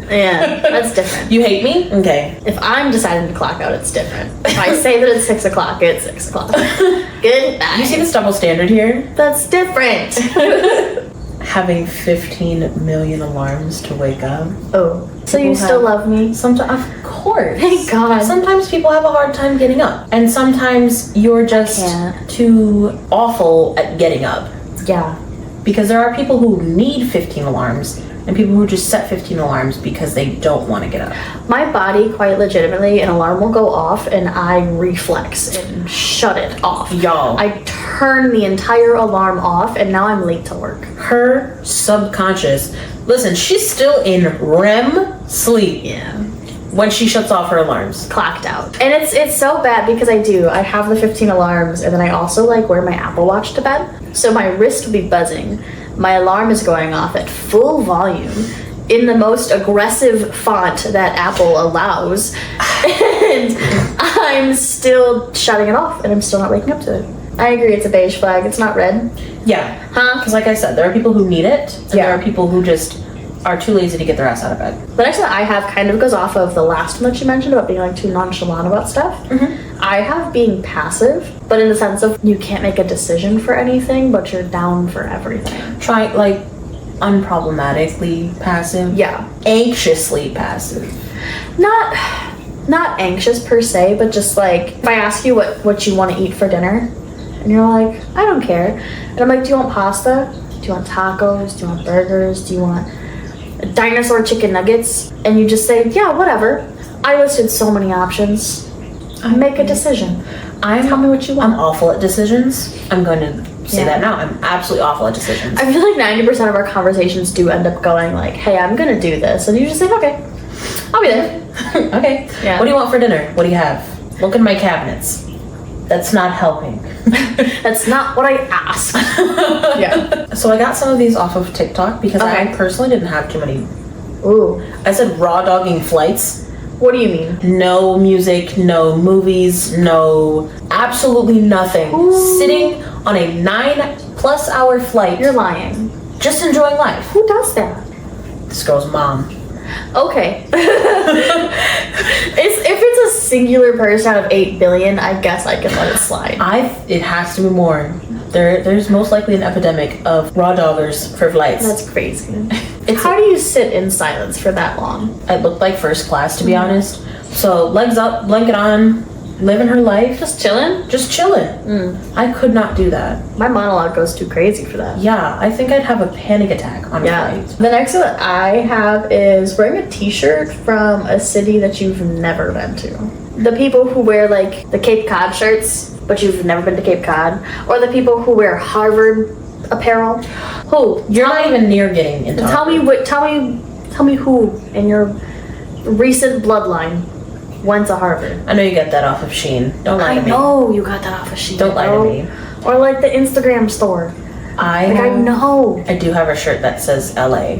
Yeah, that's different. You hate me? Okay. If I'm deciding to clock out, it's different. If I say that it's 6 o'clock, it's 6 o'clock. Goodbye. You see this double standard here? That's different. Having 15 million alarms to wake up. Oh. So you People still have- love me? Sometimes, of course. Thank God. Sometimes people have a hard time getting up, and sometimes you're just can't. too awful at getting up. Yeah. Because there are people who need 15 alarms, and people who just set 15 alarms because they don't want to get up. My body, quite legitimately, an alarm will go off and I reflex and shut it off. Y'all. I turn the entire alarm off and now I'm late to work. Her subconscious, listen, she's still in REM sleep. Yeah. When she shuts off her alarms. Clocked out. And it's so bad because I have the 15 alarms and then I also like wear my Apple Watch to bed. So my wrist will be buzzing. My alarm is going off at full volume in the most aggressive font that Apple allows. And I'm still shutting it off and I'm still not waking up to it. I agree, it's a beige flag. It's not red. Yeah. Huh? Because like I said, there are people who need it, and there are people who just are too lazy to get their ass out of bed. The next one I have kind of goes off of the last one that you mentioned about being like too nonchalant about stuff. I have being passive, but in the sense of you can't make a decision for anything, but you're down for everything. Try, like, unproblematically passive. Yeah. Anxiously passive. Not anxious per se, but just like, if I ask you what you want to eat for dinner, and you're like, I don't care. And I'm like, do you want pasta? Do you want tacos? Do you want burgers? Do you want dinosaur chicken nuggets? And you just say, yeah, whatever. I listed so many options. Make a decision. Tell me what you want. I'm awful at decisions. I'm going to say that now. I'm absolutely awful at decisions. I feel like 90% of our conversations do end up going like, hey, I'm going to do this. And you just say, okay, I'll be there. Okay. Yeah. What do you want for dinner? What do you have? Look in my cabinets. That's not helping. That's not what I asked. Yeah. So I got some of these off of TikTok because I personally didn't have too many. Ooh. I said raw dogging flights. What do you mean? No music, no movies, no absolutely nothing. Ooh. Sitting on a 9+ hour flight. You're lying. Just enjoying life. Who does that? This girl's mom. Okay. If it's a singular person out of 8 billion, I guess I can let it slide. It has to be more. There's most likely an epidemic of raw doggers for flights. That's crazy. How do you sit in silence for that long? It looked like first class, to be honest. So legs up, blanket on, living her life. Just chilling? Just chilling. I could not do that. My monologue goes too crazy for that. Yeah, I think I'd have a panic attack on a flight. The next one I have is wearing a t-shirt from a city that you've never been to. The people who wear like the Cape Cod shirts, but you've never been to Cape Cod. Or the people who wear Harvard apparel. Who? You're not even near getting into Tell me who in your recent bloodline went to Harvard. I know you get that off of Shein. Don't lie to me. I know you got that off of Shein. Don't lie to me. Or like the Instagram store. I know. I do have a shirt that says LA,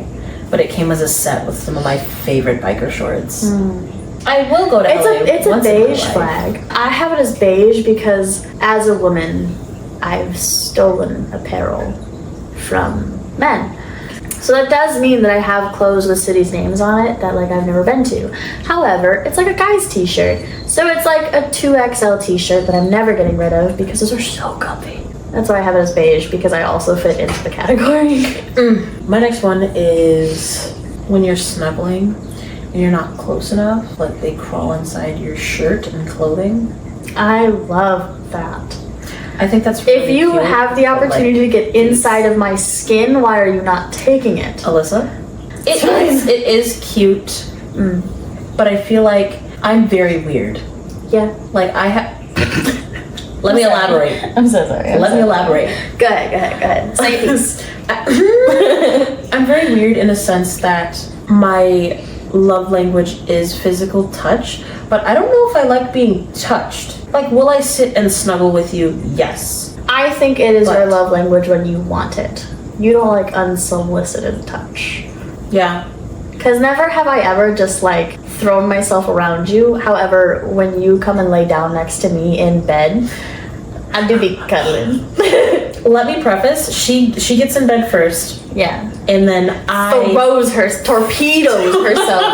but it came as a set with some of my favorite biker shorts. I will go to LA. It's a beige flag. I have it as beige because as a woman, I've stolen apparel from men. So that does mean that I have clothes with cities' names on it that like I've never been to. However, it's like a guy's t-shirt. So it's like a 2XL t-shirt that I'm never getting rid of because those are so comfy. That's why I have it as beige, because I also fit into the category. My next one is when you're snuggling and you're not close enough, like they crawl inside your shirt and clothing. I love that. I think that's really If you cute, have the opportunity to get inside of my skin, why are you not taking it? Alyssa, it is cute, but I feel like I'm very weird. Yeah. Like I have. Let me elaborate. I'm so sorry. Let me elaborate. Go ahead. Say peace. I'm very weird in a sense that my love language is physical touch, but I don't know if I like being touched. Like, will I sit and snuggle with you? Yes. I think it is your love language when you want it. You don't like unsolicited touch. Yeah. Because never have I ever just like thrown myself around you. However, when you come and lay down next to me in bed, I do be cuddling. Let me preface, she gets in bed first. Yeah. And then torpedoes herself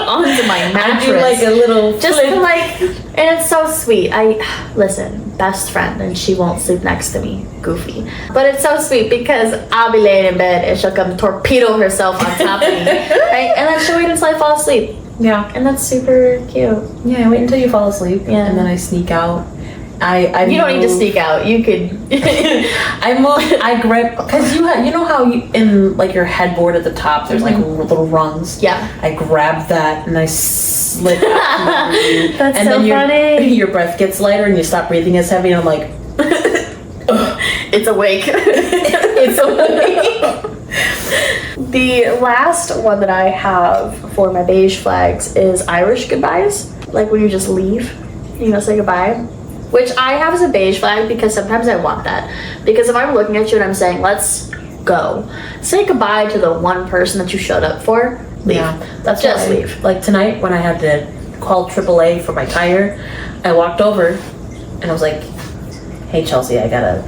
onto my mattress. I do like a little just to like, and it's so sweet. Listen, best friend, and she won't sleep next to me. Goofy. But it's so sweet because I'll be laying in bed and she'll come torpedo herself on top of me. Right? And then she'll wait until I fall asleep. Yeah. And that's super cute. Yeah, wait until you fall asleep. Yeah. And then I sneak out. You don't need to sneak out. You could. I grab, because you know how in like your headboard at the top there's like little rungs. Yeah. I grab that and I slip out. That's and so then funny. Your breath gets lighter and you stop breathing as heavy and I'm like, it's awake. it's awake. The last one that I have for my beige flags is Irish goodbyes. Like when you just leave, you know, say goodbye. Which I have as a beige flag because sometimes I want that. Because if I'm looking at you and I'm saying, let's go, say goodbye to the one person that you showed up for, leave. Yeah, that's just why, leave. Like tonight when I had to call AAA for my tire, I walked over and I was like, hey Chelsea, I gotta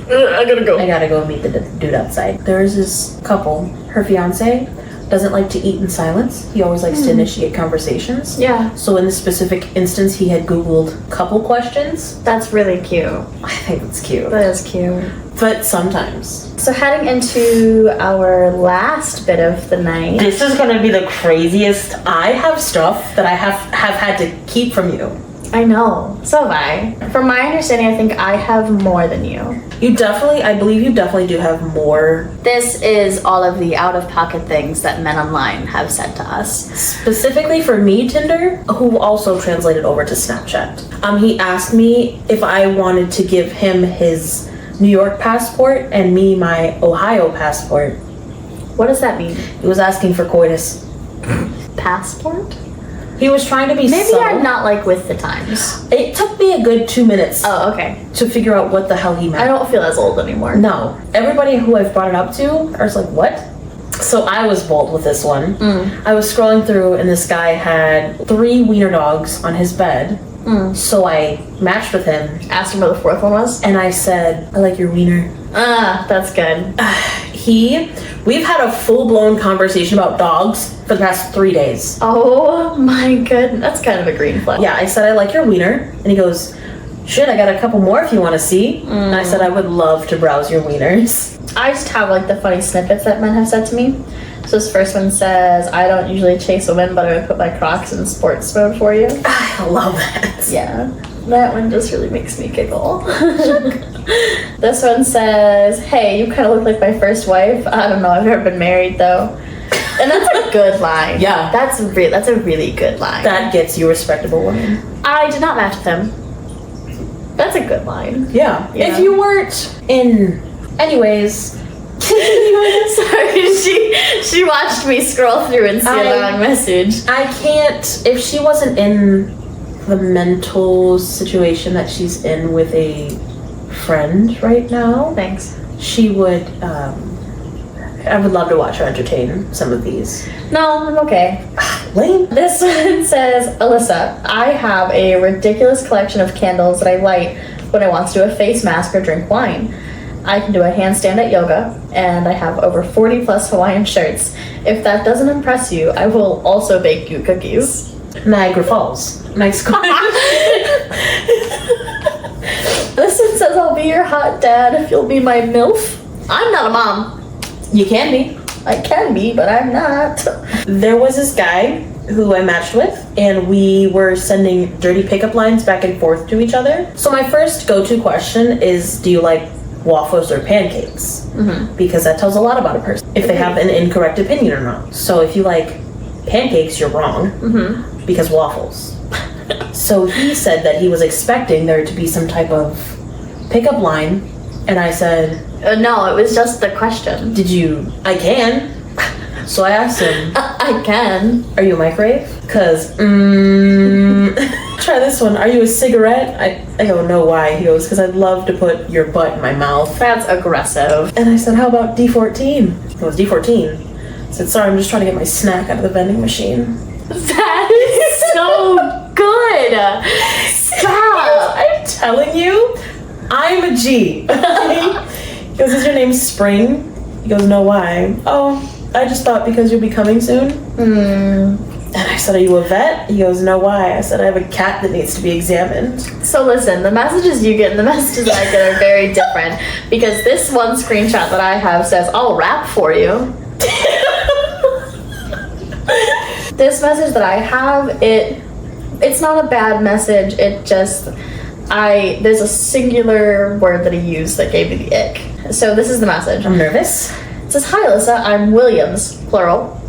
I gotta go. I gotta go meet the dude outside. There's this couple. Her fiance doesn't like to eat in silence. He always likes to initiate conversations. Yeah. So in this specific instance, he had Googled couple questions. That's really cute. I think it's cute. That is cute. But sometimes. So heading into our last bit of the night. This is gonna be the craziest. I have stuff that I have had to keep from you. I know. So have I. From my understanding, I think I have more than you. I believe you definitely do have more. This is all of the out-of-pocket things that men online have said to us. Specifically for me, Tinder, who also translated over to Snapchat. He asked me if I wanted to give him his New York passport and me my Ohio passport. What does that mean? He was asking for coitus. Passport? He was trying to be Maybe subtle. I'm not like with the times. It took me a good 2 minutes Oh, okay. to figure out what the hell he meant. I don't feel as old anymore. No. Everybody who I've brought it up to are just like, what? So I was bold with this one. I was scrolling through and this guy had 3 wiener dogs on his bed. So I matched with him. Asked him what the 4th one was? And I said, I like your wiener. That's good. We've had a full-blown conversation about dogs for the past 3 days. Oh my goodness. That's kind of a green flag. Yeah, I said, I like your wiener. And he goes, shit, I got a couple more if you want to see. And I said, I would love to browse your wieners. I just have like the funny snippets that men have said to me. So this first one says, I don't usually chase women, but I would put my Crocs in sports mode for you. I love that. Yeah, that one just really makes me giggle. This one says, hey, you kind of look like my first wife. I don't know, I've never been married though. And that's a good line. Yeah. That's a really good line. That gets you respectable women. I did not match with him. That's a good line. Yeah. Yeah. If you weren't in... Anyways... Sorry, she watched me scroll through and see a long message. I can't... If she wasn't in the mental situation that she's in with a friend right now... Thanks. She would... I would love to watch her entertain some of these. No, I'm okay. Lame. This one says, Alyssa, I have a ridiculous collection of candles that I light when I want to do a face mask or drink wine. I can do a handstand at yoga, and I have over 40 plus Hawaiian shirts. If that doesn't impress you, I will also bake you cookies. Niagara Falls. Nice. This one says, I'll be your hot dad if you'll be my MILF. I'm not a mom. You can be. I can be, but I'm not. There was this guy who I matched with, and we were sending dirty pickup lines back and forth to each other. So my first go-to question is, do you like waffles or pancakes? Because that tells a lot about a person, if they have an incorrect opinion or not. So if you like pancakes, you're wrong, because waffles. So he said that he was expecting there to be some type of pickup line, and I said, no, it was just the question. I can. So I asked him, I can. are you a microwave? Cause, try this one. Are you a cigarette? I don't know why. He goes, cause I'd love to put your butt in my mouth. That's aggressive. And I said, how about D14? He goes, D14? I said, sorry, I'm just trying to get my snack out of the vending machine. That is so good. Stop. I'm telling you, I'm a G. He goes, is your name Spring? He goes, no, why? Oh, I just thought because you'll be coming soon. And I said, are you a vet? He goes, no, why? I said, I have a cat that needs to be examined. So listen, the messages you get and the messages that I get are very different, because this one screenshot that I have says, I'll rap for you. This message that I have, it's not a bad message, it just, there's a singular word that I used that gave me the ick. So this is the message. I'm nervous. It says, hi Alyssa, I'm Williams, plural.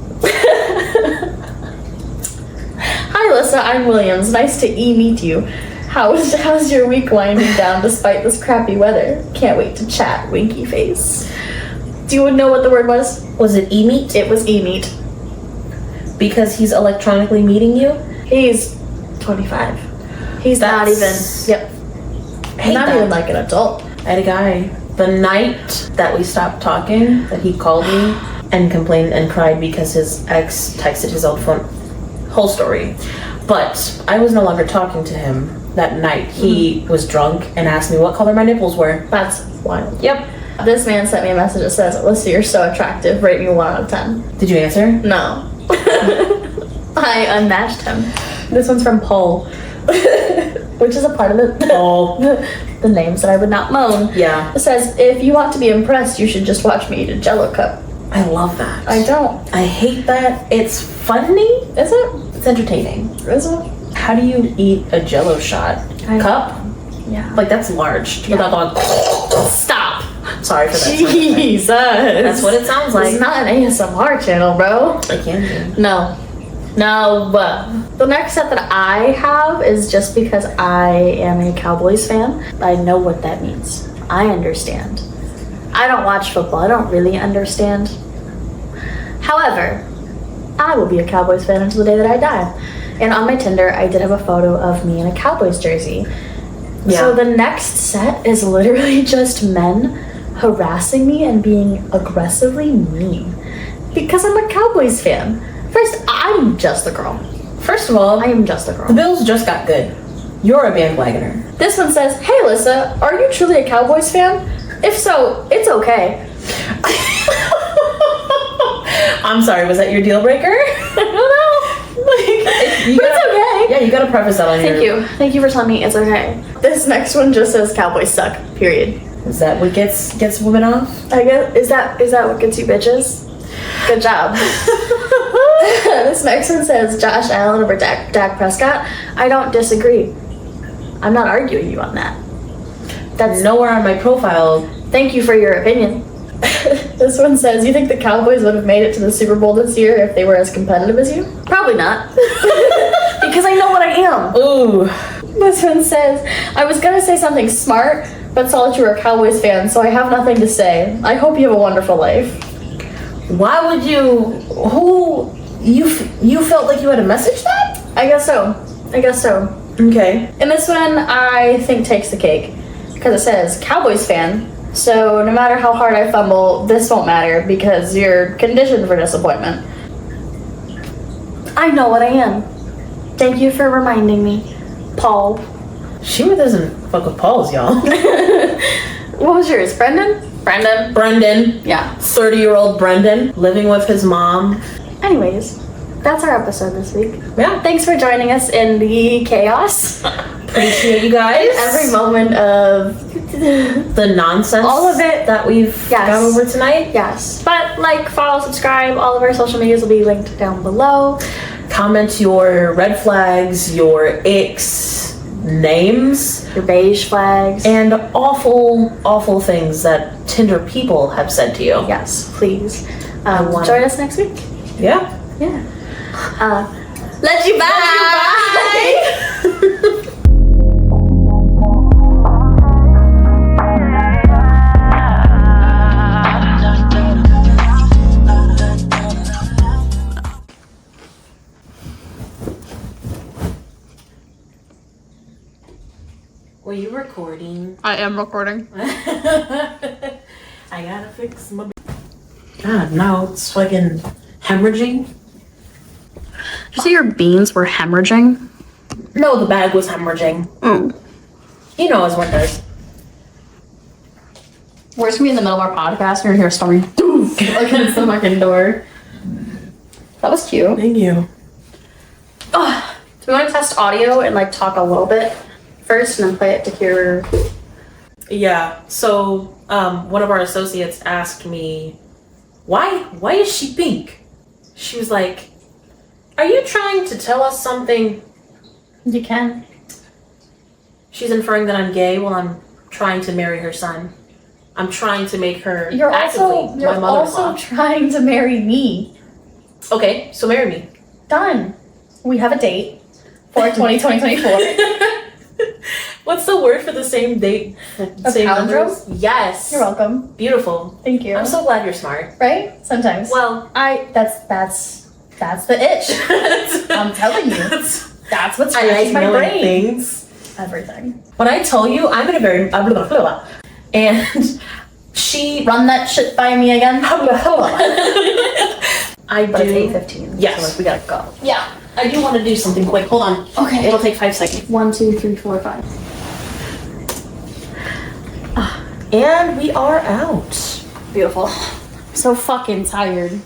Hi Alyssa, I'm Williams, nice to meet you. How's your week winding down despite this crappy weather? Can't wait to chat, winky face. Do you know what the word was? Was it e-meet? It was e-meet. Because he's electronically meeting you? He's 25. He's not even, yep. He's not even like an adult. I had a guy, the night that we stopped talking, that he called me and complained and cried because his ex texted his old phone. Whole story. But I was no longer talking to him that night. He was drunk and asked me what color my nipples were. That's wild. Yep. This man sent me a message that says, Alyssa, you're so attractive. Rate me 1 out of 10. Did you answer? No. I unmatched him. This one's from Paul. Which is a part of the names that I would not moan. Yeah. It says, if you want to be impressed, you should just watch me eat a Jell-O cup. I love that. I don't. I hate that. It's funny. Is it? It's entertaining. Is it? How do you eat a Jell-O shot? Cup? Yeah. Like, that's large. Yeah. Without going, stop. Sorry for that. Jesus. That's what it sounds like. It's not an ASMR channel, bro. I can do. No. The next set that I have is just because I am a Cowboys fan. I know what that means. I understand. I don't watch football. I don't really understand. However, I will be a Cowboys fan until the day that I die. And on my Tinder, I did have a photo of me in a Cowboys jersey. Yeah. So the next set is literally just men harassing me and being aggressively mean. Because I'm a Cowboys fan. First, I'm just a girl. First of all, I am just a girl. The Bills just got good. You're a bandwagoner. This one says, hey Alyssa, are you truly a Cowboys fan? If so, it's okay. I'm sorry, was that your deal breaker? I don't know. But it's okay. Yeah, you gotta preface that on your... Thank you for telling me it's okay. This next one just says Cowboys suck, period. Is that what gets women off? I guess, is that what gets you bitches? Good job. This next one says Josh Allen over Dak Prescott. I don't disagree. I'm not arguing you on that. That's nowhere on my profile. Thank you for your opinion. This one says, you think the Cowboys would have made it to the Super Bowl this year if they were as competitive as you? Probably not. Because I know what I am. Ooh. This one says, I was gonna say something smart, but saw that you were a Cowboys fan, so I have nothing to say. I hope you have a wonderful life. Why would you... You felt like you had to message that? I guess so. Okay. And this one, I think, takes the cake. Because it says, Cowboys fan, so no matter how hard I fumble, this won't matter because you're conditioned for disappointment. I know what I am. Thank you for reminding me. Paul. She doesn't fuck with Pauls, y'all. What was yours? Brendan? Brendan. Yeah. 30-year-old Brendan living with his mom. Anyways, that's our episode this week. Yeah. Thanks for joining us in the chaos. Appreciate you guys. Every moment of the nonsense. All of it that we've gone over tonight. Yes. But follow, subscribe. All of our social medias will be linked down below. Comment your red flags, your icks, names, your beige flags, and awful things that Tinder people have said to you. Yes, please. Join us next week. Yeah. Let you bye. Were you recording? I am recording. I gotta fix my... God, now it's fucking hemorrhaging. Did you say your beans were hemorrhaging? No, the bag was hemorrhaging. Mm. You know as one does. We're just gonna be in the middle of our podcast and you're gonna hear a stormy doof against the fucking door. That was cute. Thank you. Oh, do we want to test audio and talk a little bit first and then play it to hear? Yeah, so one of our associates asked me, why is she pink? She was like, are you trying to tell us something? You can. She's inferring that I'm gay while I'm trying to marry her son. I'm trying to make her You're actively also my mother-in-law. trying to marry me. Okay, so marry me. Done. We have a date for 2024. What's the word for the same date? Same palindrome? numbers? Yes. You're welcome. Beautiful. Thank you. I'm so glad you're smart. Right? Sometimes. Well, that's the itch. I'm telling you. That's what's in my brain. Things. Everything. When I tell you, I'm in a very and she Run that shit by me again. I But do. it's 8:15. Yes. So we gotta go. Yeah. I do want to do something quick. Hold on. Okay. It'll take 5 seconds. 1, 2, 3, 4, 5. And we are out. Beautiful. I'm so fucking tired.